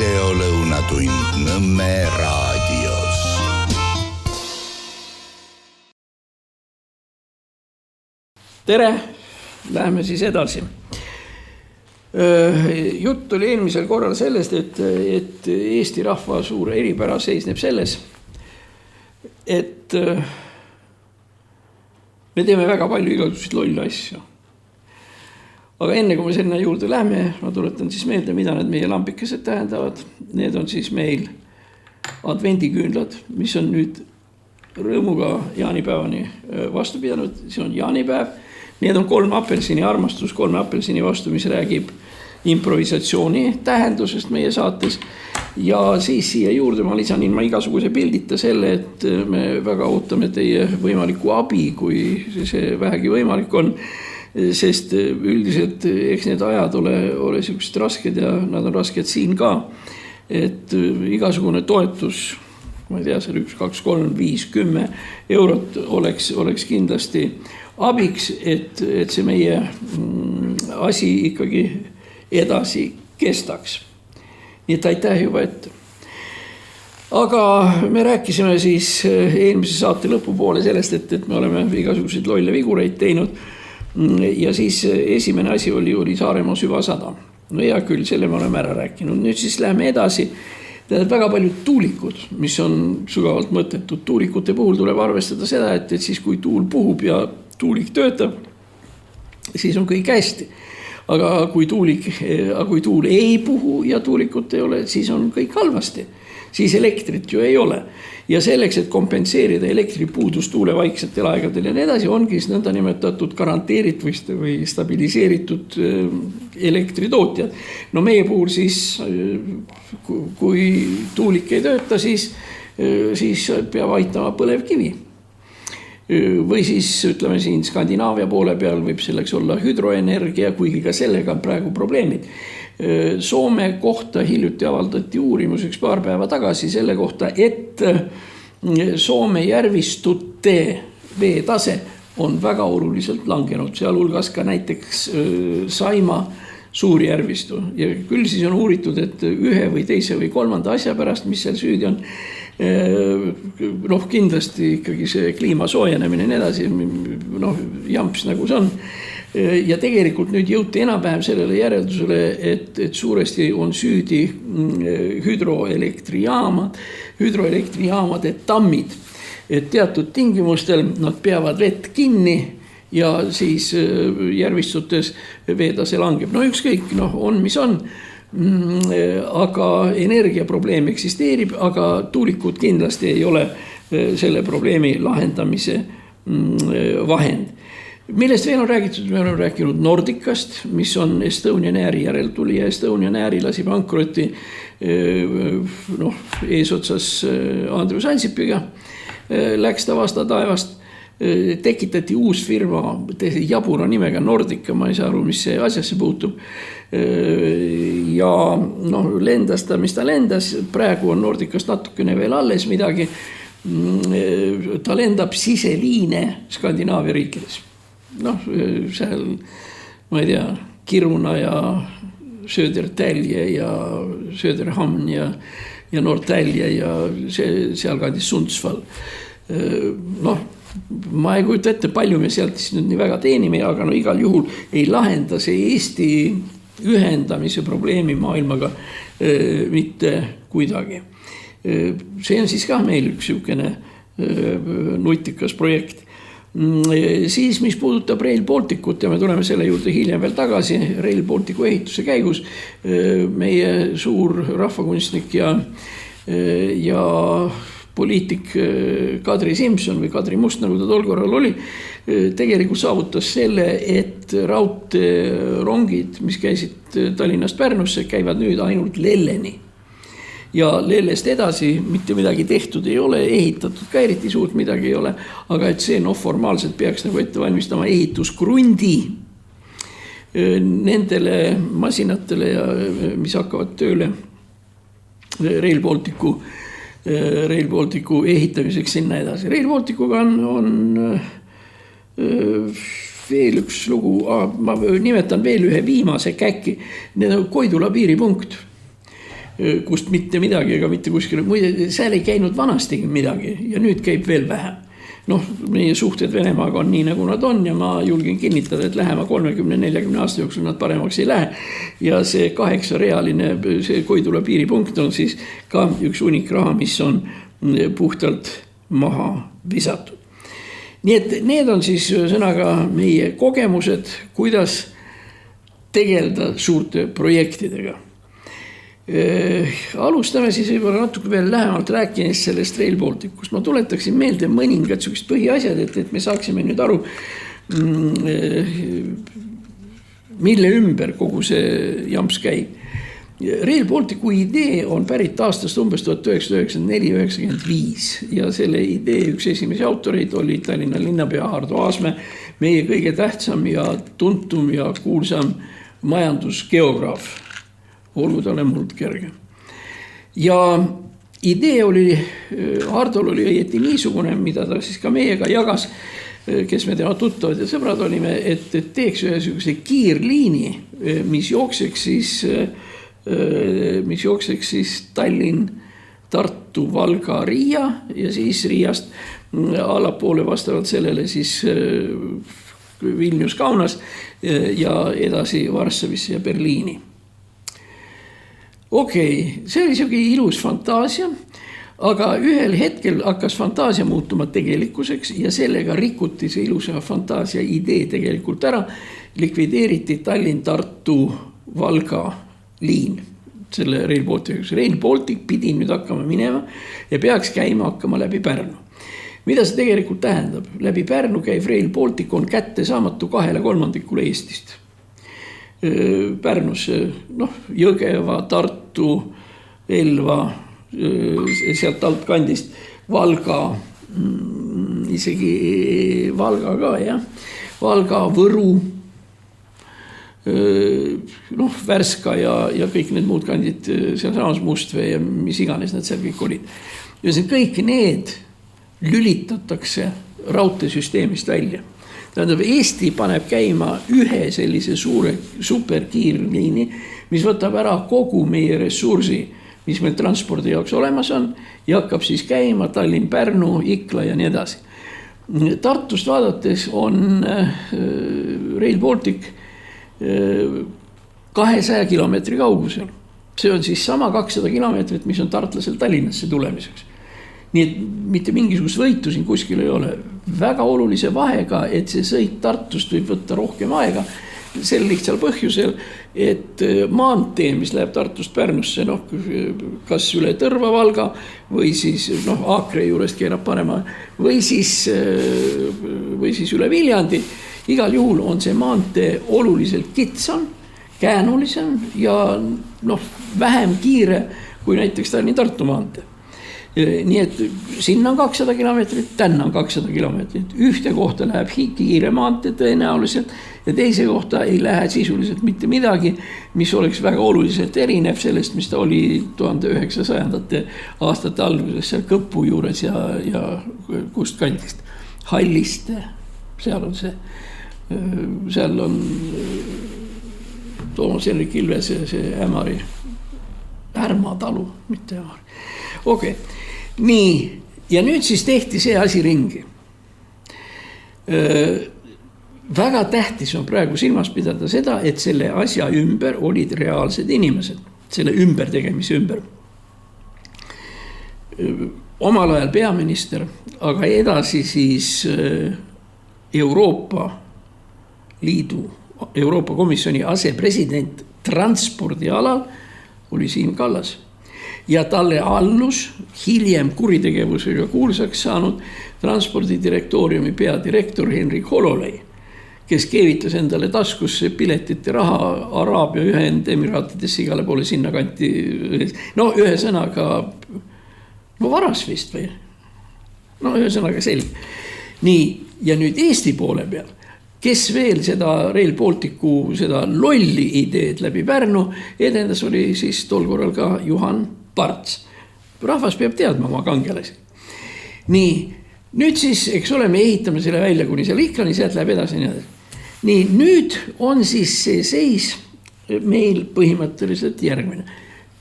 videolõunatund Nõmme raadios. Tere, läheme siis edasi. Jutt oli eelmisel korral sellest, et Eesti rahva suur eripära seisneb selles, et me teeme väga palju igasuguseid lolle asju. Aga enne kui me sinna juurde lähme, ma tuletan siis meelde, mida need meie lambikesed tähendavad. Need on siis meil advendiküünlad, mis on nüüd rõõmuga jaanipäevani vastu pidanud. See on jaanipäev. Need on 3 apelsini armastus, 3 apelsini vastu, mis räägib improvisatsiooni tähendusest meie saates. Ja siis siia juurde ma lisan ilma igasuguse pildita selle, et me väga ootame teie võimalikku abi, kui see vähegi võimalik on. Sest üldiselt eks need ajad ole sellised rasked ja nad on rasked siin ka. Et igasugune toetus, ma ei tea, seal 1, 2, 3, 5, 10 eurot oleks kindlasti abiks, et see meie asi ikkagi edasi kestaks. Nii et aitäh juba ette. Aga me rääkisime siis eelmise saate lõpupoole sellest, et me oleme igasuguseid lolle vigureid teinud. Ja siis esimene asi oli Saaremaa süvasada. No hea küll, selle me oleme ära rääkinud. Nüüd siis läheme edasi. Väga paljud tuulikud, mis on sügavalt mõttetud. Tuulikute puhul tuleb arvestada seda, et siis kui tuul puhub ja tuulik töötab, siis on kõik hästi. Aga kui tuul ei puhu ja tuulikut ei ole, siis on kõik halvasti. Siis elektrit ju ei ole. Ja selleks, et kompenseerida elektripuudus tuule vaiksetel aegadel ja nii edasi, ongi nõnda nimetatud garanteeritud või stabiliseeritud elektritootjad. No meie puhul siis, kui tuulik ei tööta, siis peab aitama põlevkivi. Või siis ütleme siin Skandinaavia poole peal võib selleks olla hüdroenergia, kuigi ka sellega on praegu probleemid. Soome kohta hiljuti avaldati uurimus 1 paar päeva tagasi selle kohta, et Soome järvistute veetase on väga oluliselt langenud, sealhulgas ka näiteks Saima suurjärvistu. Ja küll siis on uuritud, et ühe või teise või 3. asja pärast, mis seal süüdi on, kindlasti ikkagi see kliima soojenemine nii edasi, jamps nagu see on. Ja tegelikult nüüd jõuti enam-vähem sellele järeldusele, et suuresti on süüdi hüdroelektrijaamade tammid. Et teatud tingimustel nad peavad vett kinni ja siis järvistutes veetase langeb. No ükskõik, on mis on, aga energiaprobleem eksisteerib, aga tuulikud kindlasti ei ole selle probleemi lahendamise vahend. Millest veel on räägitud? Me oleme rääkinud Nordicast, mis on Estonian Airi järeltulija. Estonian Airi lasi pankrotti eesotsas Andrus Ansipiga. Läks ta vasta taevast. Tekitati uus firma, jabura nimega Nordica, ma ei saa aru, mis see asjasse puutub. Ja lendas ta, mis ta lendas. Praegu on Nordicast natukene veel alles midagi. Ta lendab siseliine Skandinaavia riikides. Seal, ma ei tea, Kiruna ja Södertälje ja Söderhamn ja Norrtälje ja seal kandis Sundsvall. Ma ei kujuta ette, palju me sealt nüüd nii väga teenime, aga igal juhul ei lahenda see Eesti ühendamise probleemi maailmaga mitte kuidagi. See on siis ka meil üks niisugune nutikas projekt. Siis, mis puudutab Rail Balticut ja me tuleme selle juurde hiljem veel tagasi, Rail Balticu ehituse käigus meie suur rahvakunstnik ja poliitik Kadri Simson või Kadri Must, nagu ta tol korral oli, tegelikult saavutas selle, et raudteerongid, mis käisid Tallinnast Pärnusse, käivad nüüd ainult Lelleni. Ja Lellest edasi mitte midagi tehtud ei ole, ehitatud ka eriti suurt midagi ei ole, aga et see formaalselt peaks nagu ette valmistama ehitusgrundi nendele masinatele, mis hakkavad tööle Rail Balticu ehitamiseks sinna edasi. Rail Balticuga on veel üks lugu, ma nimetan veel ühe viimase käki, need on Koidula piiripunkt. kust mitte midagi ega mitte kuskil. Muide, seal ei käinud vanastigi midagi ja nüüd käib veel vähem. Noh, meie suhted Venemaaga on nii, nagu nad on ja ma julgen kinnitada, et lähema 30-40 aasta jooksul nad paremaks ei lähe. Ja see 8-realine see Koidula piiripunkt on siis ka üks unikraha, mis on puhtalt maha visatud. Nii et need on siis sõnaga meie kogemused, kuidas tegeleda suurte projektidega. Alustame siis võib-olla natuke veel lähemalt rääkides sellest Rail Balticust. Ma tuletaksin meelde mõningad sellised põhiasjad, et me saaksime nüüd aru, mille ümber kogu see jamps käib. Rail Balticu idee on pärit aastast umbes 1994-1995 ja selle idee üks esimesi autoreid oli Tallinna linnapea Ardo Aasmäe, meie kõige tähtsam ja tuntum ja kuulsam majandusgeograaf. Olgu talle muld kerge. Ja idee oli, Hardol oli õieti niisugune, mida ta siis ka meiega jagas, kes me tema tuttavad ja sõbrad olime, et teeks ühe sellise kiirliini, mis jookseks siis Tallinn, Tartu, Valga, Riia ja siis Riiast allapoole vastavalt sellele siis Vilnius, Kaunas ja edasi Varssavisse ja Berliini. Okei, see oli selline ilus fantaasia, aga ühel hetkel hakkas fantaasia muutuma tegelikkuseks ja sellega rikuti see ilusa fantaasia idee tegelikult ära. Likvideeriti Tallinn, Tartu, Valga liin selle Rail Baltic. Rail Baltic pidi nüüd hakkama minema ja peaks käima hakkama läbi Pärnu. Mida see tegelikult tähendab? Läbi Pärnu käiv Rail Baltic on kätte saamatu 2/3 Eestist. Pärnus, Jõgeva, Tartu, Elva, sealt alt kandist, Valga, isegi Valga ka, jah. Valga, Võru, Värska ja kõik need muud kandid, seal samas Mustvee ja mis iganes nad seal kõik olid. Ja see kõik need lülitatakse raudteesüsteemist välja. Tähendab, Eesti paneb käima ühe sellise suure superkiirliini, mis võtab ära kogu meie ressursi, mis meil transpordi jaoks olemas on ja hakkab siis käima Tallinn, Pärnu, Ikla ja nii edasi. Tartust vaadates on Rail Baltic 200 kilomeetri kaugusel. See on siis sama 200 kilomeetrit, mis on tartlasel Tallinnasse tulemiseks. Nii et mitte mingisugust võitu siin kuskil ei ole. Väga olulise vahega, et see sõit Tartust võib võtta rohkem aega. Sel lihtsal põhjusel, et maantee, mis läheb Tartust Pärnusse, kas üle Tõrva, Valga või siis Aakre juurest keerab parema või siis üle Viljandi. Igal juhul on see maantee oluliselt kitsam, käänulisem ja vähem kiire kui näiteks Tallinna-Tartu maantee. Nii et sinna on 200 kilomeetrit, tänna on 200 kilomeetrit. Ühte kohta läheb kiire maantee tõenäoliselt ja teise kohta ei lähe sisuliselt mitte midagi, mis oleks väga oluliselt erinev sellest, mis ta oli 1900. aastate alguses seal Kõpu juures ja kust kandist. Halliste, seal on see, seal on Toomas Hendrik Ilves see Ämari, Ärma talu, mitte Ämari. Okei. Nii, ja nüüd siis tehti see asi ringi. Väga tähtis on praegu silmas pidada seda, et selle asja ümber olid reaalsed inimesed, selle ümbertegemise ümber. Omal ajal peaminister, aga edasi siis Euroopa Liidu, Euroopa Komisjoni asepresident transpordialal oli Siim Kallas. Ja talle allus hiljem kuritegevusega kuulsaks saanud transpordidirektooriumi peadirektor Henrik Hololei, kes keevitas endale taskusse piletite raha Araabia Ühendemiraatidesse igale poole sinna kanti. Ühesõnaga, varas vist või? Ühesõnaga selge. Nii, ja nüüd Eesti poole peal, kes veel seda Rail Balticu, seda lolli ideed läbi Pärnu edendas, oli siis tol korral ka Juhan Parts. Rahvas peab teadma oma kangelasi. Nii, nüüd siis, eks ole, me ehitame selle välja kuni seal Iklani, sealt läheb edasi nii edasi. Nii, nüüd on siis see seis meil põhimõtteliselt järgmine.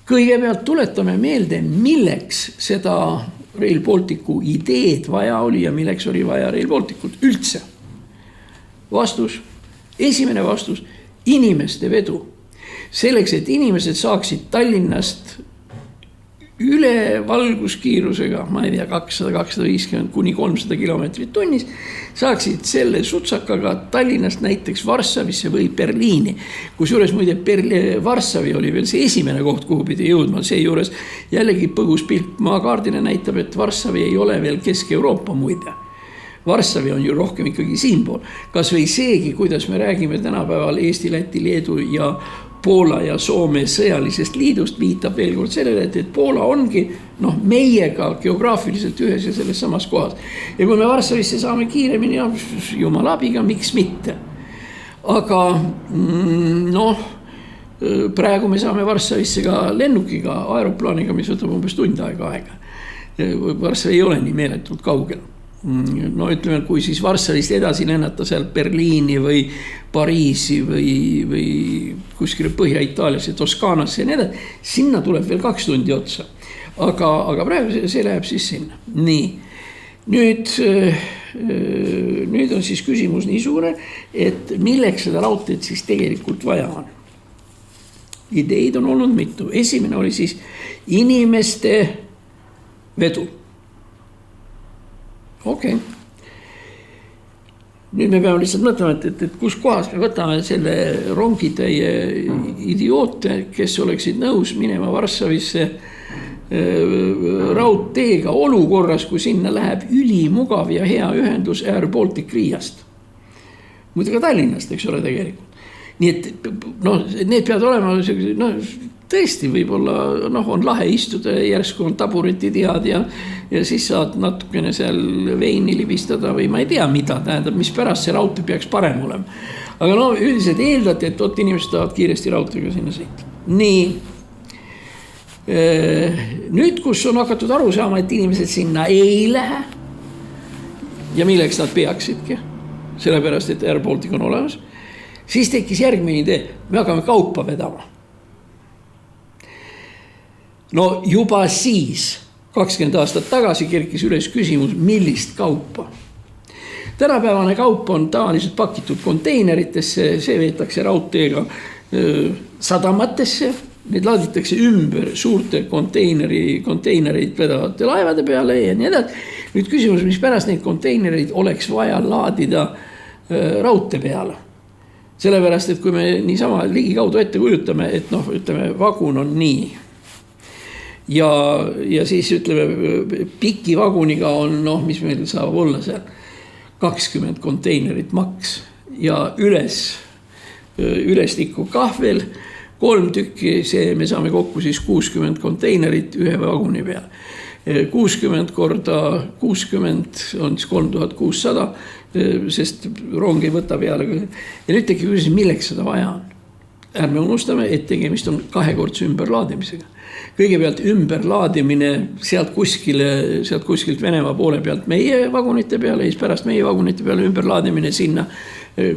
kõigepealt tuletame meelde, milleks seda Rail Balticu ideed vaja oli ja milleks oli vaja Rail Balticut üldse. Esimene vastus, inimeste vedu. Selleks, et inimesed saaksid Tallinnast üle valguskiirusega, ma ei tea, 200-250 kuni 300 kilomeetrit tunnis, saaksid selle sutsakaga Tallinnast näiteks Varssavisse või Berliini. Kusjuures muide Varssavi oli veel see esimene koht, kuhu pidi jõudma. Seejuures jällegi põgus pilt maakaardile näitab, et Varssavi ei ole veel Kesk-Euroopa muide. Varssavi on ju rohkem ikkagi siinpool. Kas või seegi, kuidas me räägime tänapäeval Eesti, Läti, Leedu ja Poola ja Soome sõjalisest liidust, viitab veel kord sellele, et Poola ongi meiega geograafiliselt ühes ja selles samas kohas. Ja kui me Varssavisse saame kiiremini, jumala abiga, miks mitte. Aga praegu me saame Varssavisse ka lennukiga, aeroplaaniga, mis võtab umbes tund aega. Varssavi ei ole nii meeletult kaugel. Ütleme, kui siis Varssavist edasi lennata sealt Berliini või Pariisi või kuskile Põhja-Itaaliasse, Toskaanasse ja nii edasi, sinna tuleb veel 2 tundi otsa. Aga praegu see läheb siis sinna. Nii. Nüüd on siis küsimus nii suure, et milleks seda raudteed siis tegelikult vaja on. Ideid on olnud mitu. Esimene oli siis inimeste vedu. Okei. Nüüd me peame lihtsalt mõtlema, et kus kohas me võtame selle rongitäie idioote, kes oleksid nõus minema Varssavisse raudteega olukorras, kui sinna läheb ülimugav ja hea ühendus Air Baltic Riiast. Muide ka Tallinnast, eks ole tegelikult. Nii et need peavad olema tõesti võib-olla on lahe istuda ja järsku on taburetid head ja siis saad natukene seal veini libistada või ma ei tea mida tähendab, mis pärast see raudtee peaks parem olema. Aga üldiselt eeldati, et inimesed tahavad kiiresti raudteega sinna sõita. Nii. Nüüd, kus on hakatud aru saama, et inimesed sinna ei lähe ja milleks nad peaksidki, sellepärast, et Air Baltic on olemas, siis tekkis järgmine idee, me hakkame kaupa vedama. Juba siis 20 aastat tagasi kerkis üles küsimus, millist kaupa. Tänapäevane kaup on tavaliselt pakitud konteineritesse, see veetakse raudteega sadamatesse, need laaditakse ümber suurte konteinerid vedavate laevade peale ja nii edasi. Nüüd küsimus, mis pärast neid konteinereid oleks vaja laadida raudtee peale. Sellepärast, et kui me niisama ligikaudu ette kujutame, et ütleme, vagun on nii. Ja siis ütleme, piki vaguniga on, mis meil saab olla seal, 20 konteinerit maks ja ülestikku kahvel 3 tükki, me saame kokku siis 60 konteinerit ühe vaguni peal. 60 korda 60 on siis 3600, sest rong ei võta peale. Ja nüüd tegi küsimus, milleks seda vaja on. Ärme unustame, et tegemist on 2-kordse ümberlaadimisega. Kõigepealt ümberlaadimine sealt kuskilt Venemaa poole pealt meie vagunite peale, ja siis pärast meie vagunite peale ümberlaadimine sinna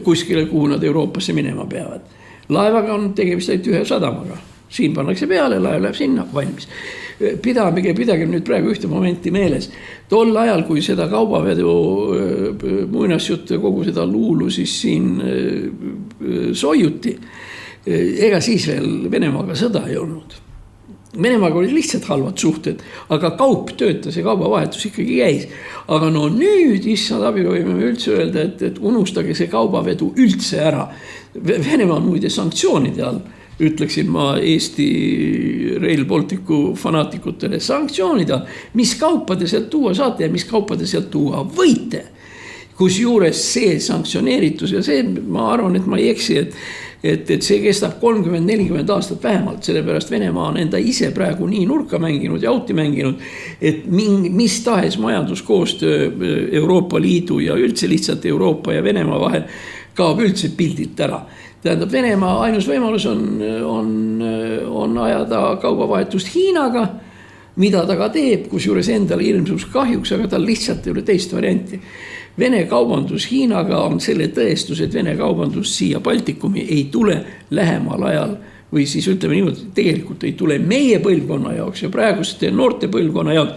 kuskile, kuhu nad Euroopasse minema peavad. Laevaga on tegemist ainult ühe sadamaga. Siin pannakse peale, laev läheb sinna, valmis. Pidage nüüd praegu ühte momenti meeles. Tol ajal, kui seda kaubavedu muinasjuttu ja kogu seda luulu siis siin soiuti, ega siis veel Venemaaga sõda ei olnud. Venemaaga olid lihtsalt halvad suhted, aga kaup töötas ja kaubavahetus ikkagi käis. Aga nüüd, issand abi, võime üldse öelda, et unustage see kaubavedu üldse ära. Venemaa on muide sanktsioonide all, ütleksin ma Eesti Rail Balticu fanaatikutele, sanktsioonide all, mis kaupade sealt tuua saate ja mis kaupade sealt tuua võite. Kus juures see sanktsioneeritus ja see, ma arvan, et ma ei eksi, et see kestab 30-40 aastat vähemalt, sellepärast Venemaa on enda ise praegu nii nurka mänginud ja auti mänginud, et mis tahes majanduskoostöö Euroopa Liidu ja üldse lihtsalt Euroopa ja Venemaa vahel kaob üldse pildilt ära. Tähendab, Venemaa ainus võimalus on ajada kaubavahetust Hiinaga, mida ta ka teeb, kus juures endale ilmsus kahjuks, aga tal lihtsalt ei ole teist varianti. Vene kaubandus Hiinaga on selle tõestus, et Vene kaubandus siia Baltikumi ei tule lähemal ajal või siis ütleme niimoodi, tegelikult ei tule meie põlvkonna jaoks ja praeguste noorte põlvkonna jaoks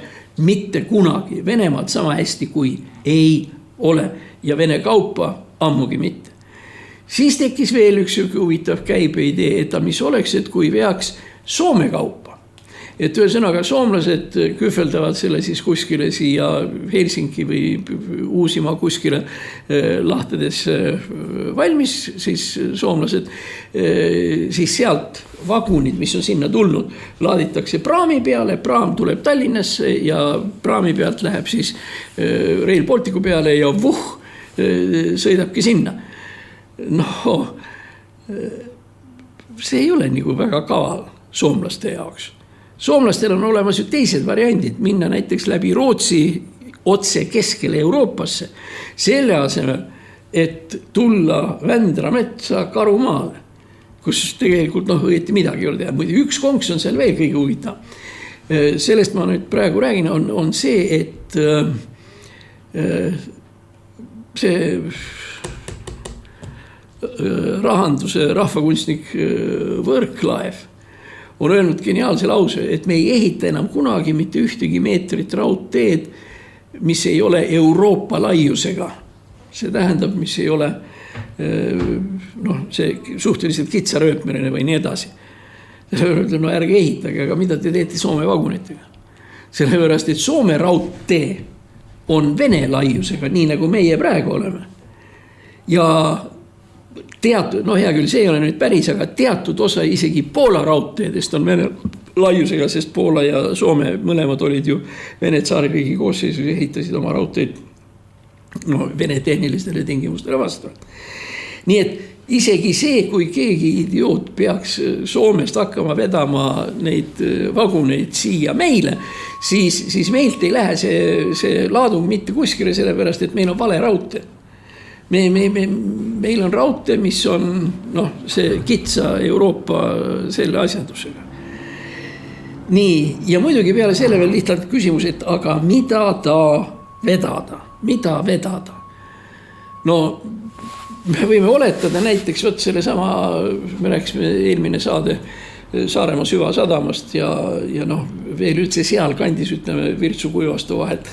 mitte kunagi Venemaad sama hästi kui ei ole ja Vene kaupa ammugi mitte. Siis tekkis veel üks huvitav käibeidee, et mis oleks, et kui veaks Soome kaupa. Et ühesõnaga soomlased kühveldavad selle siis kuskile siia Helsinki või Uusimaa kuskile lahtedes valmis, siis soomlased, siis sealt vagunid, mis on sinna tulnud, laaditakse praami peale, praam tuleb Tallinnasse ja praami pealt läheb siis Rail Balticu peale ja sõidabki sinna. See ei ole nagu väga kaval soomlaste jaoks. Soomlastel on olemas ju teised variandid, minna näiteks läbi Rootsi otse keskele Euroopasse, selle asemel, et tulla Vändra metsa Karumaale, kus tegelikult õieti midagi ei ole teha. Muide, üks konks on seal veel kõige huvitav. Sellest ma nüüd praegu räägin, on see, et see rahanduse rahvakunstnik Võrklaev on öelnud geniaalse lause, et me ei ehita enam kunagi mitte ühtegi meetrit raudteed, mis ei ole Euroopa laiusega. See tähendab, mis ei ole see suhteliselt kitsarööpmeline või nii edasi. Ärge ehitage, aga mida te teete Soome vagunitega? Sellepärast, et Soome raudtee on Vene laiusega, nii nagu meie praegu oleme. Ja teatud, hea küll, see ei ole nüüd päris, aga teatud osa isegi Poola raudteedest on Vene laiusega, sest Poola ja Soome mõlemad olid ju Vene tsaaririigi koosseisus ja ehitasid oma raudteed Vene tehnilistele tingimustele vastavalt. Nii et isegi see, kui keegi idioot peaks Soomest hakkama vedama neid vaguneid siia meile, siis meilt ei lähe see laadung mitte kuskile, sellepärast, et meil on vale raudtee. Meil on raudtee, mis on see kitsa Euroopa selle asjandusega. Nii, ja muidugi peale selle veel lihtsalt küsimus, et aga mida ta vedada? Mida vedada? Me võime oletada näiteks selle sama, me rääkisime eelmine saade Saaremaa süvasadamast ja veel üldse seal kandis, ütleme, Virtsu Kuivastu vahet.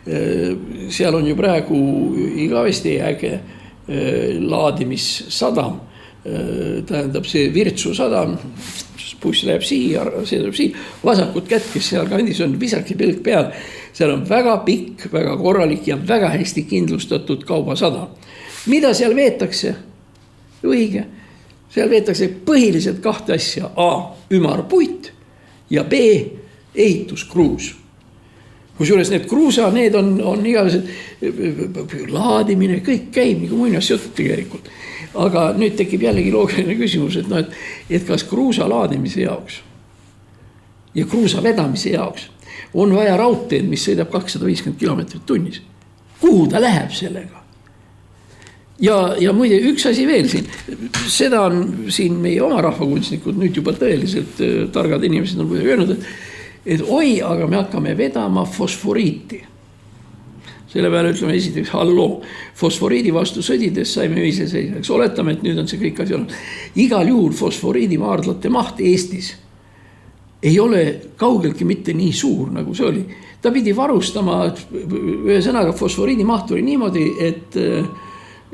Seal on ju praegu igavesti äge laadimissadam, tähendab see Virtsu sadam, buss läheb siia, see tuleb siia, vasakut kätt, kes seal kandis on, visake pilk peal, seal on väga pikk, väga korralik ja väga hästi kindlustatud kaubasadam. Mida seal veetakse? Õige, seal veetakse põhiliselt kahte asja, A, ümarpuit ja B, ehituskruus. Kusjuures need kruusa, need on igased laadimine, kõik käib nagu muinasjutt tegelikult. Aga nüüd tekib jällegi loogiline küsimus, et kas kruusa laadimise jaoks ja kruusa vedamise jaoks on vaja raudteed, mis sõidab 250 kilomeetrit tunnis. Kuhu ta läheb sellega? Ja muide, üks asi veel siin, seda on siin meie oma rahvakunstnikud nüüd juba tõeliselt targad inimesed on kuidagi öelnud, et oi, aga me hakkame vedama fosforiiti. Selle peale ütleme esiteks, halloo, fosforiidi vastu sõdides saime iseseisvaks. Oletame, et nüüd on see kõik asi olnud. Igal juhul fosforiidi maardlate maht Eestis ei ole kaugeltki mitte nii suur, nagu see oli. Ta pidi varustama, ühesõnaga fosforiidi maht oli niimoodi,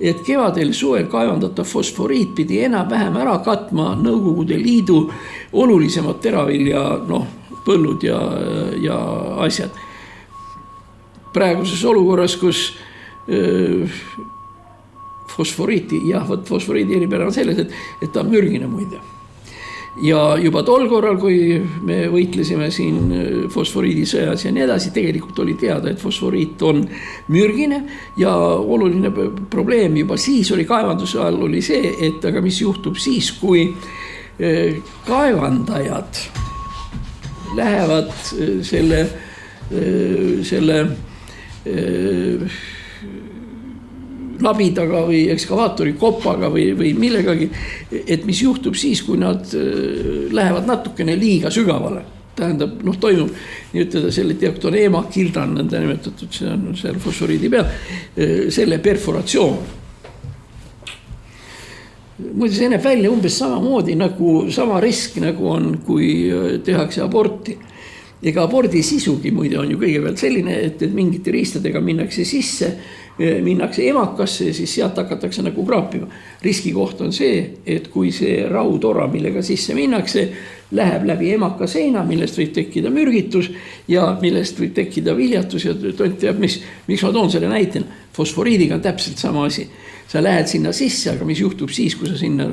et kevadel suvel kaevandatav fosforiit pidi enam-vähem ära katma Nõukogude Liidu olulisemad teravilja, põllud ja asjad. Praeguses olukorras, kus fosforiidi eripära on selles, et ta on mürgine muide. Ja juba tol korral, kui me võitlesime siin fosforiidisõjas ja nii edasi, tegelikult oli teada, et fosforiit on mürgine ja oluline probleem juba siis oli kaevanduse all oli see, et aga mis juhtub siis, kui kaevandajad lähevad selle labidaga või ekskavaatori kopaga või millegagi, et mis juhtub siis, kui nad lähevad natukene liiga sügavale. Tähendab, toimub nii ütelda selle diaktoneema kildan, nõnda nimetatud, see on seal fosforiidi peal, selle perforatsioon. muide see näeb välja umbes samamoodi nagu sama risk nagu on, kui tehakse aborti. Ega abordi sisugi muide on ju kõigepealt selline, et mingite riistadega minnakse sisse, minnakse emakasse ja siis sealt hakatakse nagu kraapima. Riskikoht on see, et kui see raudora, millega sisse minnakse, läheb läbi emaka seina, millest võib tekkida mürgitus ja millest võib tekkida viljatus ja tont teab, miks ma toon selle näitena. Fosforiidiga on täpselt sama asi. Sa lähed sinna sisse, aga mis juhtub siis, kui sa sinna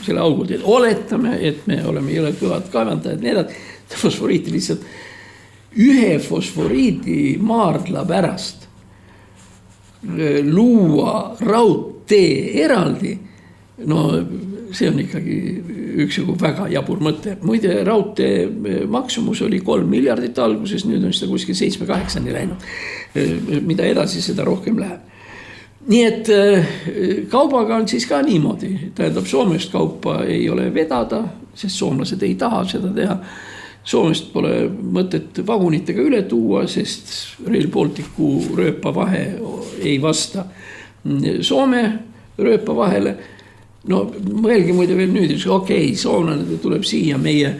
selle augu teed. Oletame, et me oleme jõle kõvad kaevandajad, need fosforiiti lihtsalt ühe fosforiidi maardla pärast luua raudtee eraldi, no see on ikkagi üksjagu väga jabur mõte. Muide, raudtee maksumus oli 3 miljardit alguses, nüüd on seda kuskil 7-8 läinud. Mida edasi, seda rohkem läheb. Nii et kaubaga on siis ka niimoodi. Tähendab, Soomest kaupa ei ole vedada, sest soomlased ei taha seda teha. Soomest pole mõtet vagunitega üle tuua, sest Rail Balticu rööpavahe ei vasta Soome rööpavahele. No mõelge muide veel nüüd, okei, soomlane tuleb siia meie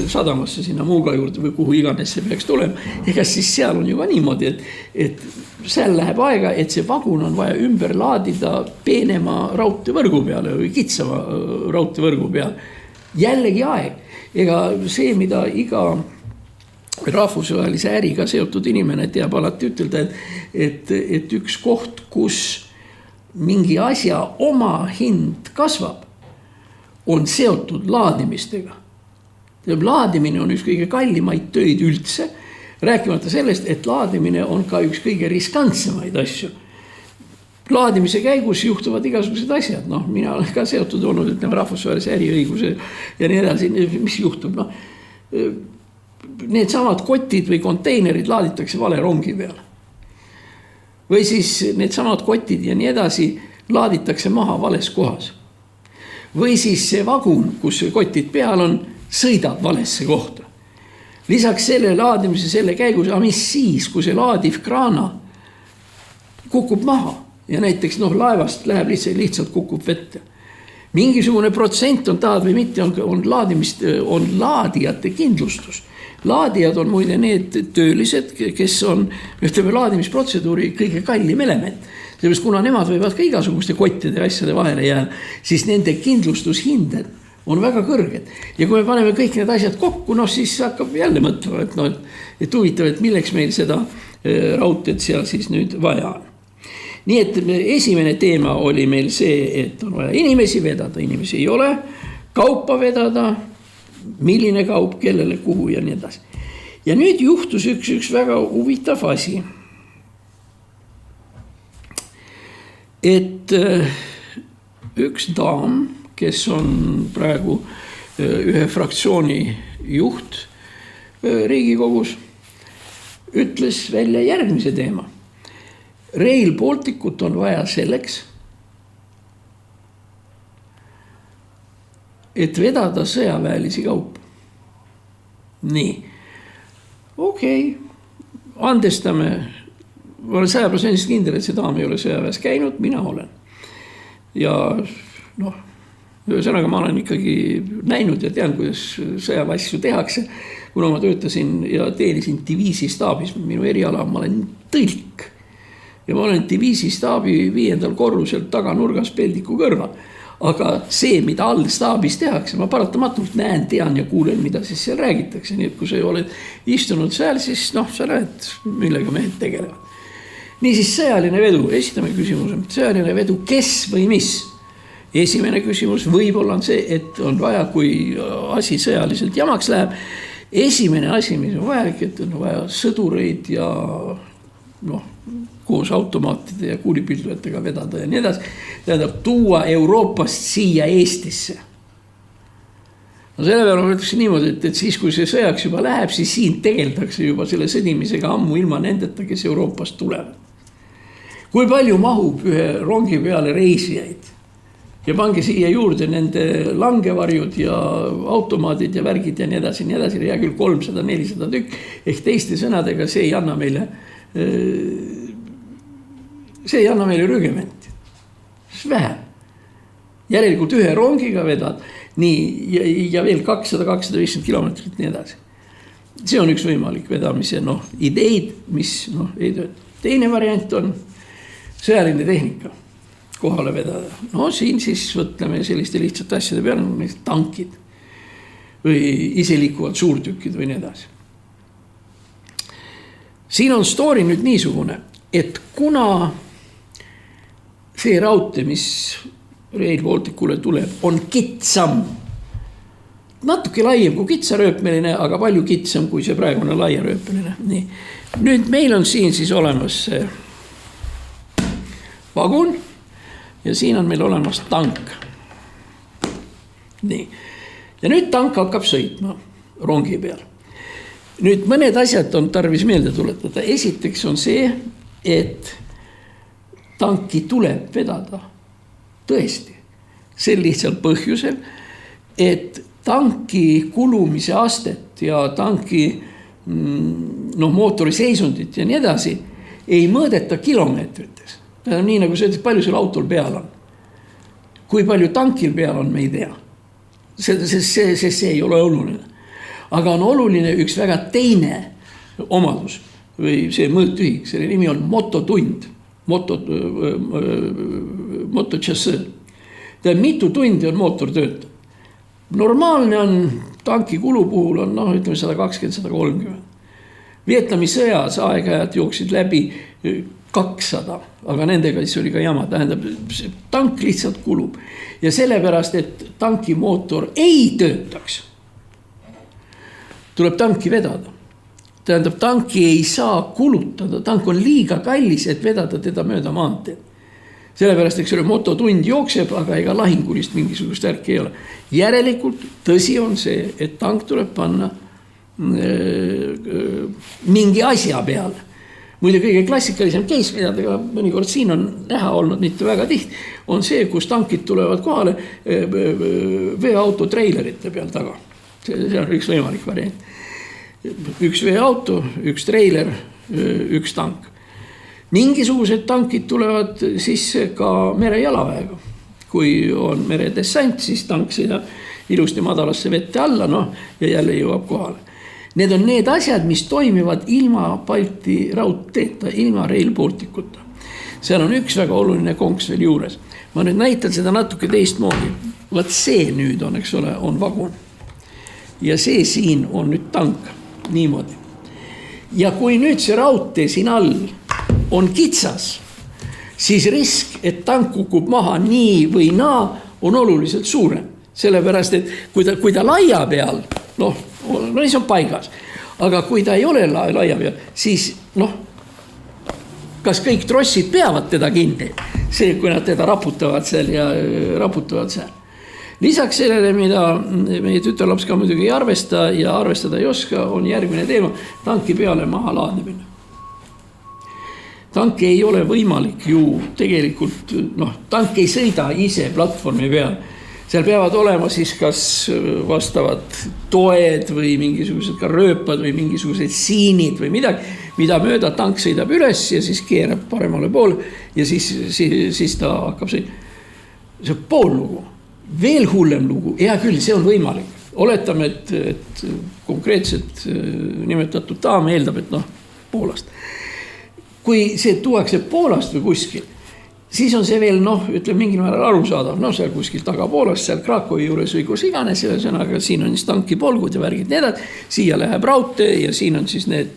sadamasse sinna Muuga juurde või kuhu iganes see peaks tulema. Ega siis seal on juba niimoodi, et seal läheb aega, et see vagun on vaja ümber laadida peenema raudteevõrgu peale või kitsama raudteevõrgu peale. Jällegi aeg. Ega see, mida iga rahvusvahelise äriga seotud inimene teab alati ütelda, et üks koht, kus mingi asja oma hind kasvab, on seotud laadimistega. Laadimine on üks kõige kallimaid töid üldse, rääkimata sellest, et laadimine on ka üks kõige riskantsemaid asju. Laadimise käigus juhtuvad igasugused asjad, mina olen ka seotud olnud, ütleme rahvusvahelise äriõiguse ja nii edasi, mis juhtub, need samad kotid või konteinerid laaditakse vale rongi peale. Või siis need samad kotid ja nii edasi laaditakse maha vales kohas. Või siis see vagun, kus kotid peal on, sõidab valesse kohta. Lisaks selle laadimise selle käigus, mis siis, kui see laadiv kraana kukub maha ja näiteks laevast läheb lihtsalt kukub vette. Mingisugune protsent on tahad või mitte, on laadijate kindlustus. Laadijad on muide need töölised, kes on laadimisprotseduuri kõige kallim element. Sellepärast, kuna nemad võivad ka igasuguste kottide asjade vahele jääda, siis nende kindlustushinded on väga kõrged. Ja kui me paneme kõik need asjad kokku, siis hakkab jälle mõtlema, et huvitav, et milleks meil seda raudteed seal siis nüüd vaja on. Nii et esimene teema oli meil see, et on vaja inimesi vedada, inimesi ei ole, kaupa vedada, milline kaup, kellele, kuhu ja nii edasi. Ja nüüd juhtus üks väga huvitav asi. Et üks daam, kes on praegu ühe fraktsiooni juht Riigikogus, ütles välja järgmise teema. Rail Balticut on vaja selleks, et vedada sõjaväelisi kaupa. Nii, okei, andestame, ma olen 100% kindel, et see daam ei ole sõjaväes käinud, mina olen. Ja ühesõnaga ma olen ikkagi näinud ja tean, kuidas sõjaväesju tehakse, kuna ma töötasin ja teenisin diviisi staabis, minu eriala, ma olen tõlk. Ja ma olen diviisi staabi 5. korrusel taganurgas peldiku kõrval. Aga see, mida all staabis tehakse, ma paratamatult näen, tean ja kuulen, mida siis seal räägitakse. Nii et kui sa oled istunud seal, siis sa näed, millega mehed tegelevad. Niisiis sõjaline vedu, esitame küsimuse. Sõjaline vedu, kes või mis? Esimene küsimus võib-olla on see, et on vaja, kui asi sõjaliselt jamaks läheb. Esimene asi, mis on vajalik, et on vaja sõdureid ja koos automaatide ja kuulipildujatega vedada ja nii edasi. Tähendab, tuua Euroopast siia Eestisse. Selle peale ma ütleksin niimoodi, et siis kui see sõjaks juba läheb, siis siin tegeldakse juba selle sõdimisega ammu ilma nendeta, kes Euroopast tulevad. Kui palju mahub ühe rongi peale reisijaid? Ja pange siia juurde nende langevarjud ja automaadid ja värgid ja nii edasi, ja küll 300-400 tükk. Ehk teiste sõnadega see ei anna meile rügementi. See vähe. Järelikult ühe rongiga vedad nii ja veel 200-250 kilomeetrit nii edasi. See on üks võimalik vedamise ideid, mis ei tööta. Teine variant on sõjaline tehnika kohale vedada. Siin siis võtleme selliste lihtsate asjade peale, nagu need tankid või iseliikuvad suurtükid või nii edasi. Siin on story nüüd niisugune, et kuna see raudtee, mis Rail Balticule tuleb, on kitsam. Natuke laiem kui kitsarööpmeline, aga palju kitsam kui see praegune laiarööpmeline. Nii. Nüüd meil on siin siis olemas see vagun ja siin on meil olemas tank. Nii. Ja nüüd tank hakkab sõitma rongi peal. Nüüd mõned asjad on tarvis meelde tuletada. Esiteks on see, et tanki tuleb vedada. Tõesti, sel lihtsalt põhjusel, et tanki kulumise astet ja tanki mootori seisundit ja nii edasi ei mõõdeta kilomeetrites. Nii nagu sa ütles, palju sul autol peal on. Kui palju tankil peal on, me ei tea. See ei ole oluline. Aga on oluline üks väga teine omadus või see mõõtühik, selle nimi on mototund. Motochasseur. Mitu tundi on mootor töötab. Normaalne on tanki kulu puhul on 120-130. Vietnami sõjas aeg-ajalt jooksid läbi 200, aga nendega siis oli ka jama. Tähendab, tank lihtsalt kulub. Ja sellepärast, et tanki mootor ei töötaks, tuleb tanki vedada. Tähendab, tanki ei saa kulutada, tank on liiga kallis, et vedada teda mööda maanteed. Sellepärast, eks ole, mototund jookseb, aga ega lahingulist mingisugust värki ei ole. Järelikult tõsi on see, et tank tuleb panna mingi asja peale. Muide kõige klassikalisem case, mida mõnikord siin on näha olnud mitte väga tihti, on see, kus tankid tulevad kohale veeauto treilerite peal taga. See on üks võimalik variant. Üks veeauto, üks treiler, üks tank. Mingisugused tankid tulevad sisse ka merejalaväega. Kui on meredessant, siis tank sõidab ilusti madalasse vette alla ja jälle jõuab kohale. Need on need asjad, mis toimivad ilma Balti raudteeta, ilma Rail Balticuta. Seal on üks väga oluline konks veel juures. Ma nüüd näitan seda natuke teistmoodi. Vaat see nüüd on, eks ole, on vagun. Ja see siin on nüüd tank. Niimoodi. Ja kui nüüd see raudtee siin all on kitsas, siis risk, et tank kukub maha nii või naa, on oluliselt suurem. Sellepärast, et kui ta laia peal, siis on paigas. Aga kui ta ei ole laia peal, siis kas kõik trossid peavad teda kinni? See, kui nad teda raputavad seal. Lisaks sellele, mida meie tütarlaps ka muidugi ei arvesta ja arvestada ei oska, on järgmine teema, tanki peale maha laadimine. Tank ei ole võimalik ju tegelikult, tank ei sõida ise platvormi peal. Seal peavad olema siis kas vastavad toed või mingisugused ka rööpad või mingisugused siinid või midagi, mida mööda tank sõidab üles ja siis keerab paremale poole ja siis ta hakkab sõitma. See on pool lugu. Veel hullem lugu, hea küll, see on võimalik. Oletame, et konkreetselt nimetatud daam eeldab, et Poolast. Kui see tuuakse Poolast või kuskil, siis on see veel, mingil määral arusaadav. Seal kuskil taga Poolast, seal Krakowi juures või kus iganes, aga siin on siis tankipolgud ja värgid need, siia läheb raudtee ja siin on siis need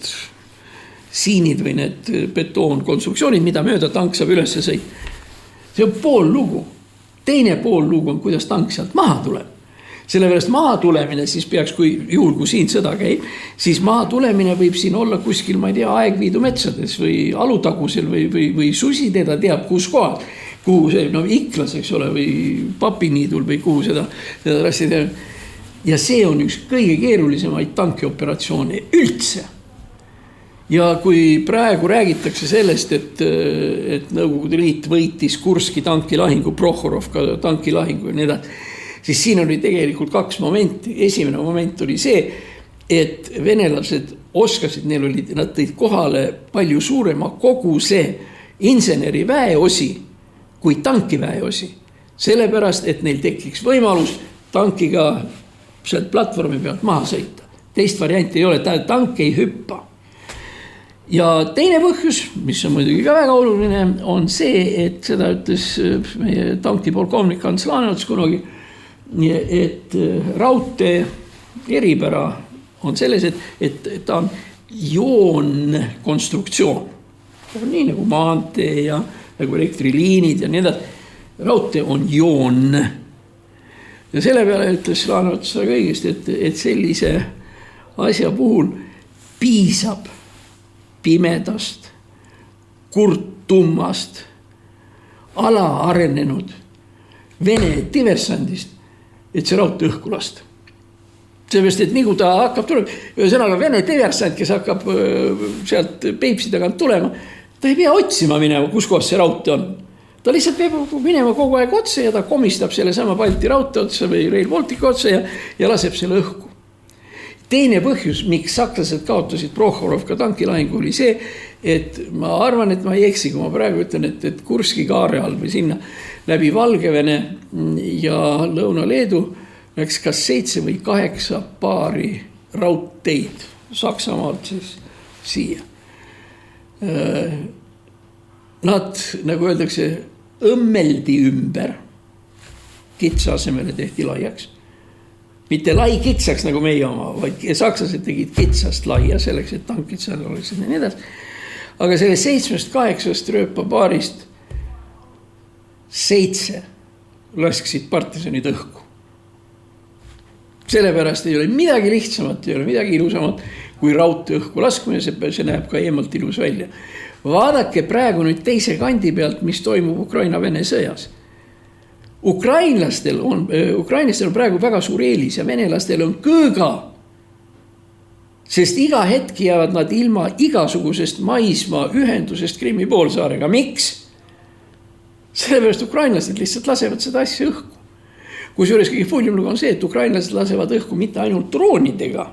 siinid või need betoonkonstruktsioonid, mida mööda tank saab üles sõita. See on pool lugu. Teine pool lugu on, kuidas tank sealt maha tuleb. Sellepärast maha tulemine siis peaks, juhul kui siin sõda käib, siis maha tulemine võib siin olla kuskil, ma ei tea, Aegviidu metsades või Alutagusel või susi teda teab, kus kohal, kuhu see, Iklas, eks ole, või Papiniidul või kuhu seda rassi teeb. Ja see on üks kõige keerulisemaid tankioperatsioone üldse. Ja kui praegu räägitakse sellest, et Nõukogude Liit võitis Kurski tankilahingu, Prohorovka tankilahingu ja nii edasi, siis siin oli tegelikult 2 momenti. Esimene moment oli see, et venelased oskasid, nad tõid kohale palju suurema koguse inseneri väeosi kui tankiväeosi. Sellepärast, et neil tekiks võimalus tankiga sealt platvormi pealt maha sõita. Teist varianti ei ole, tank ei hüppa. Ja teine põhjus, mis on muidugi ka väga oluline, on see, et seda ütles meie tankipolkovnik Ants Laaneots kunagi, et raudtee eripära on selles, et ta on joonkonstruktsioon. Nii nagu maantee ja nagu elektriliinid ja nii edasi. Raudtee on joon. Ja selle peale ütles Laaneots väga õigesti, et sellise asja puhul piisab pimedast, kurttummast, alaarenenud Vene diversandist, et see raudtee õhku lasta. Seepärast, et nii kui ta hakkab tulema, ühesõnaga Vene diversant, kes hakkab sealt Peipsi tagant tulema, ta ei pea otsima minema, kus kohas see raudtee on. Ta lihtsalt peab minema kogu aeg otse ja ta komistab selle sama Balti raudtee otsa või Rail Balticu otsa ja laseb selle õhku. Teine põhjus, miks sakslased kaotasid Prohorovka tankilahingu oli see, et ma arvan, et ma ei eksi, kui ma praegu ütlen, et Kurski kaare all või sinna läbi Valgevene ja Lõuna-Leedu läks kas 7 või 8 paari raudteid Saksamaalt siis siia. Nad, nagu öeldakse, õmmeldi ümber, kitsa asemele tehti laiaks. Mitte lai kitsaks nagu meie oma, vaid sakslased tegid kitsast laia selleks, et tankid seal oleks ja nii edasi. Aga selle 7-8 rööpa paarist 7 lasksid partisanid õhku. Sellepärast ei ole midagi lihtsamat, ei ole midagi ilusamat kui raudtee õhku laskmine, see näeb ka eemalt ilus välja. Vaadake praegu nüüd teise kandi pealt, mis toimub Ukraina-Vene sõjas. Ukrainlastel on praegu väga suur eelis ja venelastel on kööga. Sest iga hetk jäävad nad ilma igasugusest maismaa ühendusest Krimmi poolsaarega. Miks? Sellepärast ukrainlased lihtsalt lasevad seda asja õhku. Kusjuures kõige fuljumlugu on see, et ukrainlased lasevad õhku mitte ainult droonidega.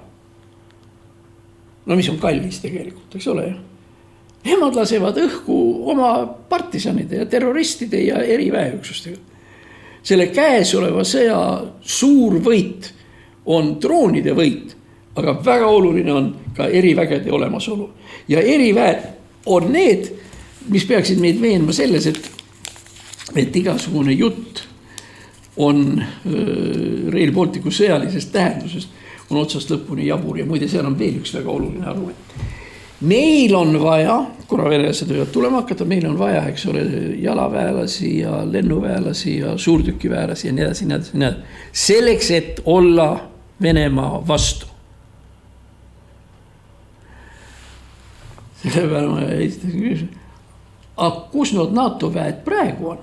No mis on kallis tegelikult, eks ole. Nemad lasevad õhku oma partisanide ja terroristide ja eriväeüksustega. Selle käesoleva sõja suur võit on droonide võit, aga väga oluline on ka erivägede olemasolu. Ja eriväed on need, mis peaksid meid veenma selles, et igasugune jutt on Rail Balticu sõjalisest tähendusest, on otsast lõpuni jabur ja muide seal on veel üks väga oluline argument. Meil on vaja, kuna venelased võivad tulema hakata, meil on vaja, eks ole, jalaväelasi ja lennuväelasi ja suurtükiväelasi ja nii edasi. Selleks, et olla Venemaa vastu. Selle peale ma esitasin küsimuse. Aga kus need NATO väed praegu on?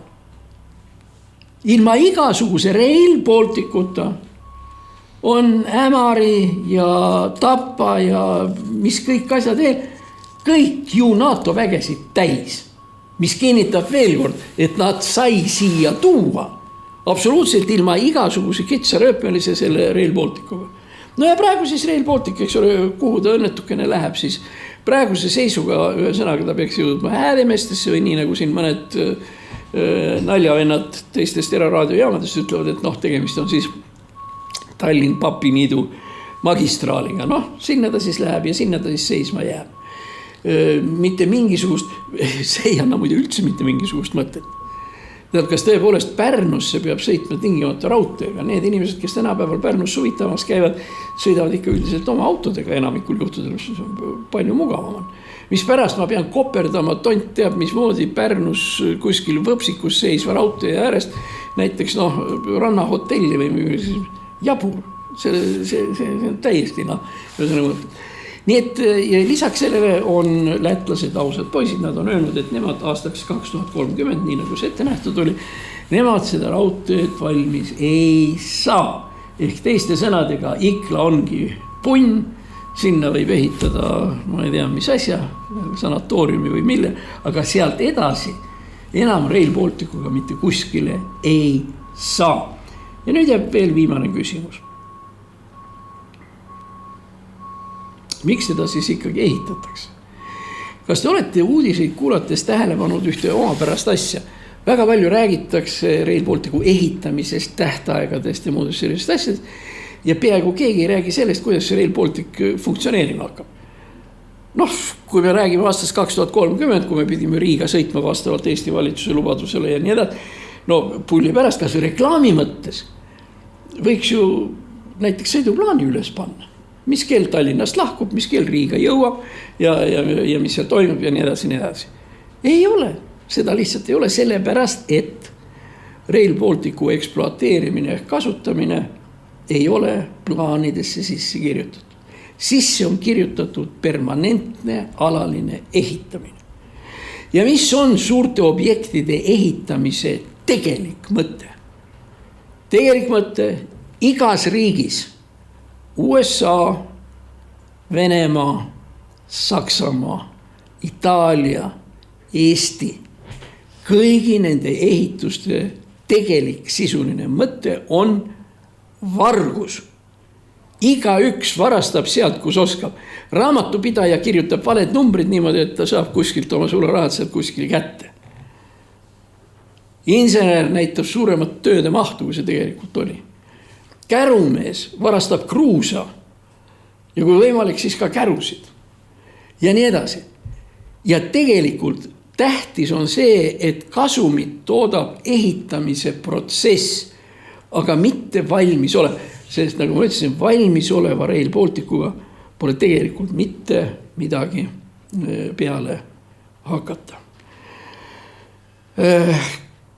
Ilma igasuguse Rail Balticuta on Ämari ja Tapa ja mis kõik asjad veel, kõik ju NATO vägesid täis, mis kinnitab veel kord, et nad sai siia tuua absoluutselt ilma igasuguse kitsarööpmelise selle Rail Balticuga. No ja praegu siis Rail Baltic, eks ole, kuhu ta õnnetukene läheb, siis praeguse seisuga ühe sõnaga ta peaks jõudma Häädemeestesse või nii nagu siin mõned naljavennad teistest eraraadiojaamadest ütlevad, et tegemist on siis Tallinn-Papiniidu magistraaliga. Sinna ta siis läheb ja sinna ta siis seisma jääb. Mitte mingisugust, see ei anna muide üldse mitte mingisugust mõtet. Kas tõepoolest Pärnusse peab sõitma tingimata raudteega? Need inimesed, kes tänapäeval Pärnus suvitamas käivad, sõidavad ikka üldiselt oma autodega enamikul juhtudel, mis on palju mugavam on. Mis pärast ma pean koperdama, tont teab, mismoodi Pärnus kuskil Võpsikus seisva raudtee äärest, näiteks rannahotelli või jabur, see on täiesti Nii et lisaks sellele on lätlased ausad poisid, nad on öelnud, et nemad aastaks 2030, nii nagu see ette nähtud oli, nemad seda raudteed valmis ei saa. Ehk teiste sõnadega Ikla ongi punn, sinna võib ehitada, ma ei tea, mis asja, sanatooriumi või mille, aga sealt edasi enam Rail Balticuga mitte kuskile ei saa. Ja nüüd jääb veel viimane küsimus. Miks teda siis ikkagi ehitatakse? Kas te olete uudiseid kuulates tähele pannud ühte omapärast asja? väga palju räägitakse Rail Balticu ehitamisest, tähtaegadest ja muudest sellisest asjadest. Ja peaaegu keegi ei räägi sellest, kuidas see Rail Baltic funktsioneerima hakkab. Noh, kui me räägime aastast 2030, kui me pidime Riiga sõitma vastavalt Eesti valitsuse lubadusele ja nii edasi. No pulli pärast, kas reklaami mõttes võiks ju näiteks sõiduplaani üles panna. Mis kell Tallinnast lahkub, mis kell Riiga jõuab ja mis seal toimub ja nii edasi, nii edasi. Ei ole, seda lihtsalt ei ole sellepärast, et Rail Balticu ekspluateerimine ehk kasutamine ei ole plaanidesse sisse kirjutatud. Sisse on kirjutatud permanentne alaline ehitamine. Ja mis on suurte objektide ehitamise tegelik mõte? Tegelik mõte igas riigis, USA, Venemaa, Saksamaa, Itaalia, Eesti, kõigi nende ehituste tegelik sisuline mõte on vargus. Iga üks varastab sealt, kus oskab. Raamatupidaja kirjutab valed numbrid niimoodi, et ta saab kuskilt oma sularahad sealt kuskil kätte. Insener näitab suuremat tööde mahtu, kui see tegelikult oli. Kärumees varastab kruusa ja kui võimalik, siis ka kärusid. Ja nii edasi. Ja tegelikult tähtis on see, et kasumit toodab ehitamise protsess, aga mitte valmis ole. Sest nagu ma ütlesin, valmis oleva Rail Balticuga pole tegelikult mitte midagi peale hakata.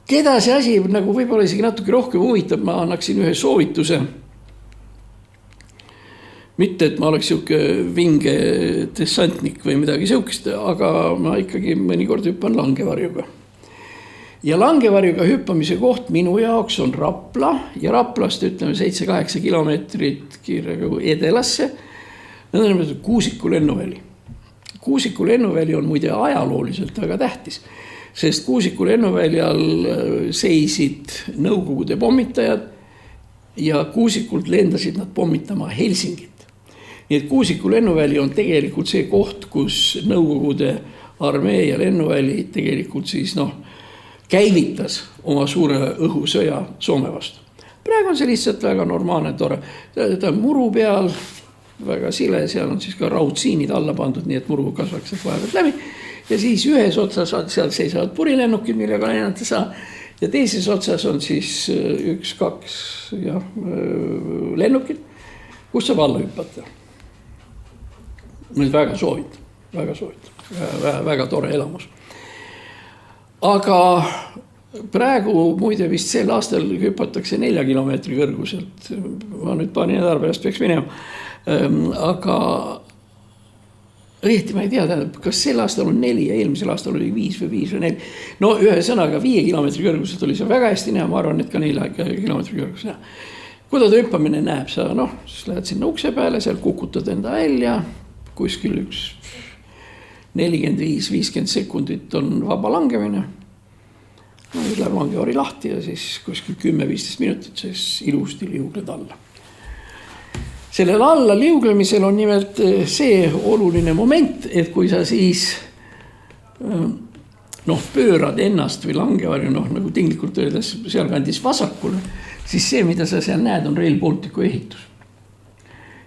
Keda see asi nagu võib-olla isegi natuke rohkem huvitab, ma annaksin ühe soovituse. Mitte, et ma oleks siuke vinge dessantnik või midagi siukest, aga ma ikkagi mõnikord hüppan langevarjuga. Ja langevarjuga hüppamise koht minu jaoks on Rapla ja Raplast ütleme 7-8 kilomeetrit edelasse. Need on nimelt Kuusiku lennuväli. Kuusiku lennuväli on muide ajalooliselt väga tähtis, sest Kuusiku lennuväljal seisid Nõukogude pommitajad ja Kuusikult lendasid nad pommitama Helsingit. Nii et Kuusiku lennuväli on tegelikult see koht, kus Nõukogude armee ja lennuväli tegelikult siis käivitas oma suure õhusõja Soome vastu. Praegu on see lihtsalt väga normaalne, tore. Ta on muru peal, väga sile, seal on siis ka raudsiinid alla pandud, nii et muru kasvaks vaevalt läbi. Ja siis ühes otsas seal seisavad purilennukid, millega lennata saa. Ja teises otsas on siis 1-2 lennukid, kus saab alla hüppata. Nüüd väga soovit, väga tore elamus. Aga praegu muide vist sel aastal hüpatakse 4 kilomeetri kõrguselt. Ma nüüd paari nädala pärast peaks minema. Aga õieti ma ei tea, kas sel aastal on 4 ja eelmisel aastal oli 5 või 4. No ühe sõnaga 5 kilomeetri kõrguselt oli see väga hästi näha, ma arvan, et ka 4 kilomeetri kõrguselt näha. Kui ta hüppamine näeb, sa siis lähed sinna ukse peale, seal kukutad enda välja, kuskil 45-50 sekundit on vaba langemine. Siis läheb langevari lahti ja siis kuskil 10-15 minutit siis ilusti liugled alla. Sellel alla liuglemisel on nimelt see oluline moment, et kui sa siis pöörad ennast või langevari, nagu tinglikult öeldes seal kandis vasakule, siis see, mida sa seal näed, on Rail Balticu ehitus.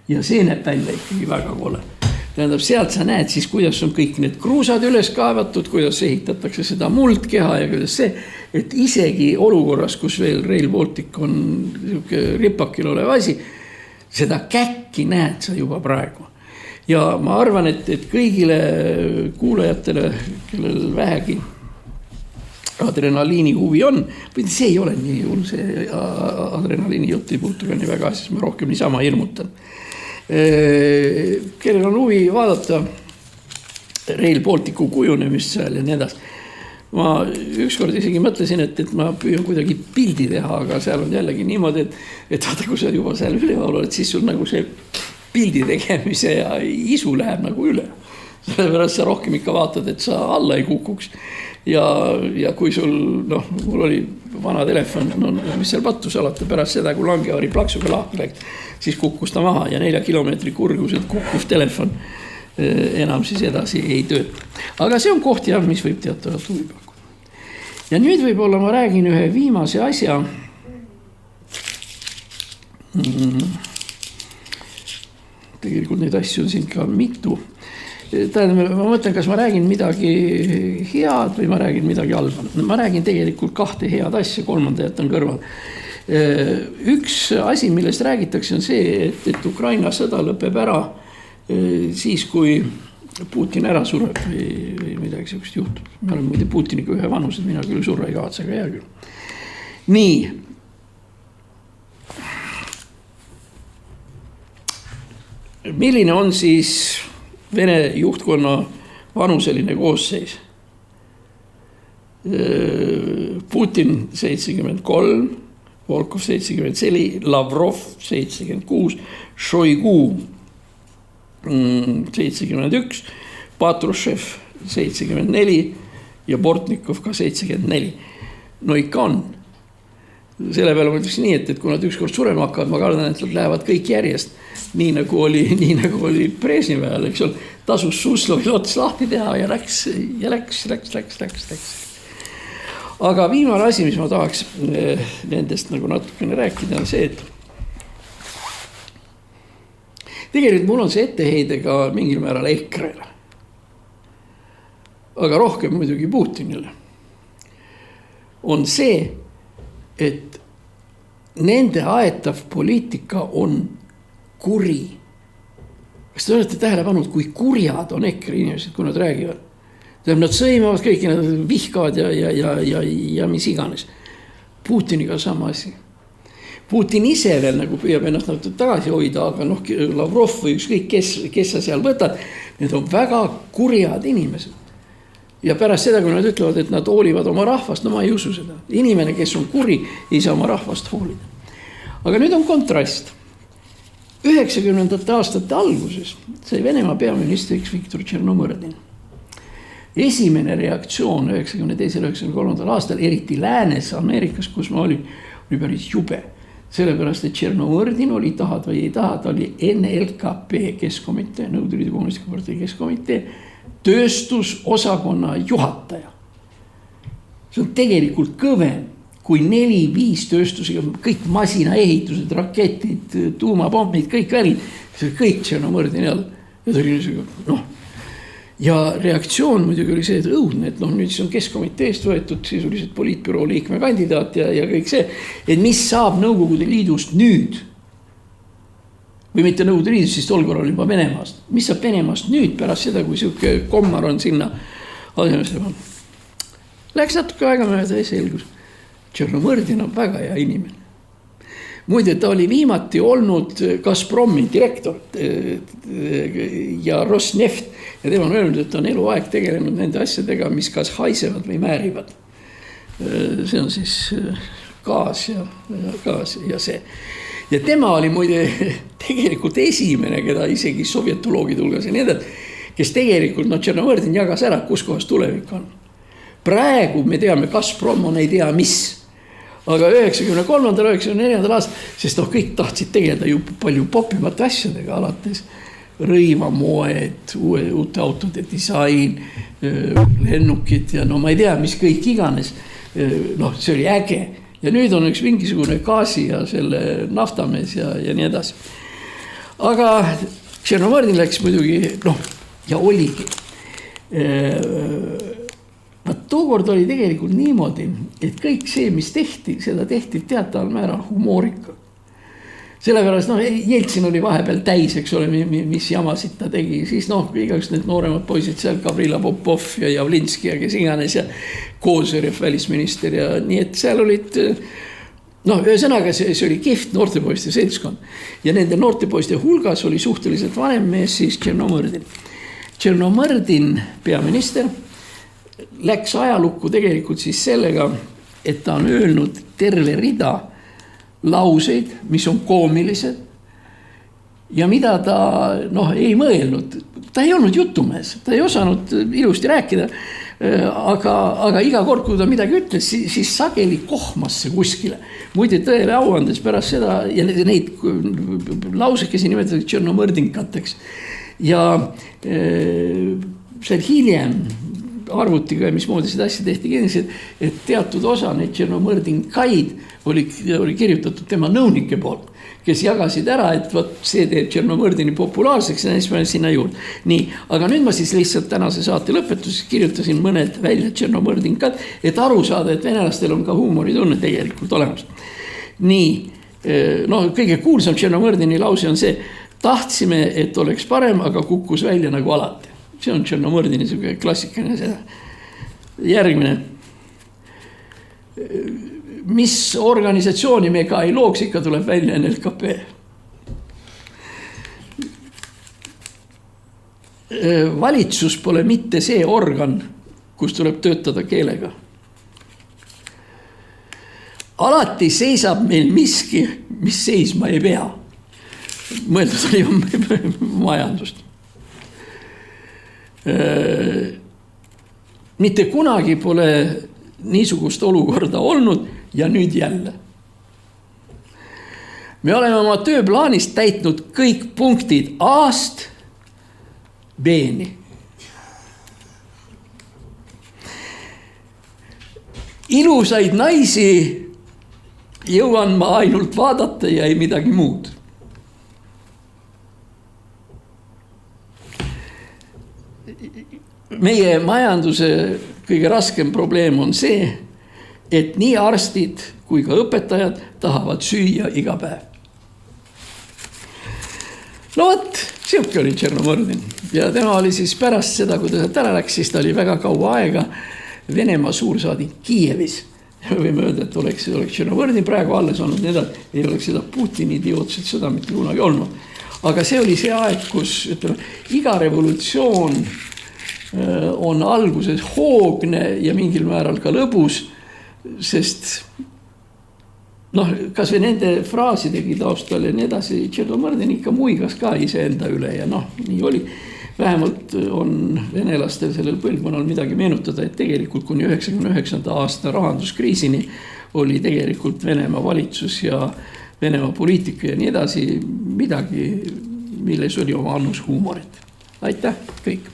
Ja see näeb välja ikkagi väga kole. Tähendab, sealt sa näed siis, kuidas on kõik need kruusad üles kaevatud, kuidas ehitatakse seda muldkeha ja kuidas see, et isegi olukorras, kus veel Rail Baltic on ripakil olev asi, seda käkki näed sa juba praegu. Ja ma arvan, et kõigile kuulajatele, kellel vähegi adrenaliini huvi on, või see ei ole nii hull, see adrenaliini jutt ei puutu ka nii väga, siis ma rohkem niisama hirmutan. Kellel on huvi vaadata Rail Balticu kujunemist seal ja nii edasi. Ma ükskord isegi mõtlesin, et ma püüan kuidagi pildi teha, aga seal on jällegi niimoodi, et vaata, kui sa juba seal üleval oled, siis sul nagu see pildi tegemise ja isu läheb nagu üle. Sellepärast sa rohkem ikka vaatad, et sa alla ei kukuks. Ja kui sul, mul oli vana telefon, mis seal pattus alati pärast seda, kui langevari plaksuga lahti läks, siis kukkus ta maha ja 4 kilomeetri kurguselt kukkuv telefon enam siis edasi ei tööta. Aga see on koht, mis võib teatavat huvi pakkuda. Ja nüüd võib-olla ma räägin ühe viimase asja. Tegelikult neid asju on siin ka mitu. Tähendab, ma mõtlen, kas ma räägin midagi head või ma räägin midagi halba. Ma räägin tegelikult 2 head asja, 3. jätan kõrval. Üks asi, millest räägitakse, on see, et Ukraina sõda lõpeb ära siis, kui Putin ära sureb või midagi sellist juhtub. Me oleme muide Putiniga ühe vanused, mina küll surra ei kavatse, aga hea küll. Nii. Milline on siis Vene juhtkonna vanuseline koosseis? Putin 73, Volkov 74, Lavrov 76, Šoigu 71, Patrushev 74 ja Bortnikov ka 74. No ikka on. Selle peale ma ütleks nii, et kui nad ükskord surema hakkavad, ma kardan, et nad lähevad kõik järjest. Nii nagu oli Brežnevi ajal, eks ole, tasus Suslovi ots lahti teha ja läks. Aga viimane asi, mis ma tahaks nendest nagu natukene rääkida, on see, et tegelikult mul on see etteheide ka mingil määral EKRE-le. Aga rohkem muidugi Putinile. On see, et nende aetav poliitika on kuri. Kas te olete tähele pannud, kui kurjad on EKRE inimesed, kui nad räägivad? Nad sõimavad kõiki, nad vihkavad ja mis iganes. Putiniga sama asi. Putin ise veel nagu püüab ennast tagasi hoida, aga Lavrov või ükskõik kes sa seal võtad, need on väga kurjad inimesed. Ja pärast seda, kui nad ütlevad, et nad hoolivad oma rahvast, no ma ei usu seda. Inimene, kes on kuri, ei saa oma rahvast hoolida. Aga nüüd on kontrast. 90. aastate alguses sai Venemaa peaministriks Viktor Tšernomõrdin. Esimene reaktsioon 92-93. aastal, eriti läänes Ameerikas, kus ma olin päris jube. Sellepärast, et Tšernomõrdin oli, tahad või ei taha, ta oli NLKP keskkomitee, Nõukogude Liidu Kommunistliku Partei keskkomitee, tööstusosakonna juhataja. See on tegelikult kõvem kui 4-5 tööstusega, kõik masinaehitused, raketid, tuumapommid, kõik välid, see kõik Tšernomõrdini all. Ja ta oli niisugune, ja reaktsioon muidugi oli see, et õudne, et nüüd siis on keskkomiteest võetud sisuliselt poliitbüroo liikme kandidaat ja kõik see, et mis saab Nõukogude Liidust nüüd? Või mitte Nõukogude Liidust, siis tol korral juba Venemaast. Mis saab Venemaast nüüd pärast seda, kui siuke kommar on sinna asemesse? Läks natuke aega mööda ja selgus. Tšernomõrdin on väga hea inimene. Muide, ta oli viimati olnud Gazpromi direktor ja Rosneft ja tema on öelnud, et ta on eluaeg tegelenud nende asjadega, mis kas haisevad või määrivad. See on siis gaas ja see. Ja tema oli muide tegelikult esimene, keda isegi sovjetoloogid hulgas ja nii edasi, kes tegelikult Tšernomõrdin jagas ära, kus kohas tulevik on. Praegu me teame, Gazprom on ei tea mis. Aga 93-94 aastal, sest kõik tahtsid tegeleda ju palju popimate asjadega alates rõivamoed, uute autode disain, lennukid ja ma ei tea, mis kõik iganes. See oli äge. Ja nüüd on üks mingisugune gaasi ja selle naftamees ja nii edasi. Aga Tšernomõrdin läks muidugi, ja oligi. Tookord oli tegelikult niimoodi, et kõik see, mis tehti, seda tehti teataval määral humoorika. Sellepärast, Jeltsin oli vahepeal täis, eks ole, mis jamasid ta tegi. Siis igaüks need nooremad poisid seal, Gavrila Popov ja Javlinski ja kes iganes ja Kozerev välisminister ja nii, et seal olid, ühesõnaga see oli kihvt noortepoiste seltskond. Ja nende noortepoiste hulgas oli suhteliselt vanem mees siis Tšernomõrdin. Tšernomõrdin peaminister läks ajalukku tegelikult siis sellega, et ta on öelnud terve rida lauseid, mis on koomilised ja mida ta ei mõelnud. Ta ei olnud jutumees, ta ei osanud ilusti rääkida, aga iga kord, kui ta midagi ütles, siis sageli kohmasse kuskile. Muide tõele auandes pärast seda ja neid lausekesi nimetatud Tšernomõrdinkateks. Ja seal hiljem arvutiga ja mismoodi seda asja tehti, et teatud osa neid Tšernomõrdinkaid oli kirjutatud tema nõunike poolt, kes jagasid ära, et võt, see teeb Tšernomõrdini populaarseks ja siis ma sinna juurde. Nii, aga nüüd ma siis lihtsalt tänase saate lõpetuses kirjutasin mõned välja Tšernomõrdinkad, et aru saada, et venelastel on ka huumoritunne tegelikult olemas. Nii, no kõige kuulsam Tšernomõrdini lause on see, tahtsime, et oleks parem, aga kukkus välja nagu alati. See on Tšernomõrdini klassikaline seda. Järgmine. Mis organisatsiooni me ka ei looks, ikka tuleb välja NLKP. Valitsus pole mitte see organ, kus tuleb töötada keelega. Alati seisab meil miski, mis seisma ei pea. Mõeldud oli majandust. Mitte kunagi pole niisugust olukorda olnud ja nüüd jälle. Me oleme oma tööplaanist täitnud kõik punktid A-st B-ni. Ilusaid naisi jõuan ma ainult vaadata ja ei midagi muud. Meie majanduse kõige raskem probleem on see, et nii arstid kui ka õpetajad tahavad süüa iga päev. No võt, siuke oli Tšernomõrdin. Ja tema oli siis pärast seda, kui ta ära läks, siis ta oli väga kaua aega Venemaa suursaadik Kiievis. Võime öelda, et oleks Tšernomõrdin praegu alles olnud, ei oleks seda Putini idiootset sõda mitte kunagi olnud. Aga see oli see aeg, kus ütleme, iga revolutsioon on alguses hoogne ja mingil määral ka lõbus, sest kas või nende fraasidegi taustal ja nii edasi, Tšernomõrdin ikka muigas ka iseenda üle ja nii oli. Vähemalt on venelastel sellel põlvkonnal midagi meenutada, et tegelikult kuni 99. aasta rahanduskriisini oli tegelikult Venemaa valitsus ja Venemaa poliitika ja nii edasi midagi, milles oli oma annus huumorit. Aitäh kõik!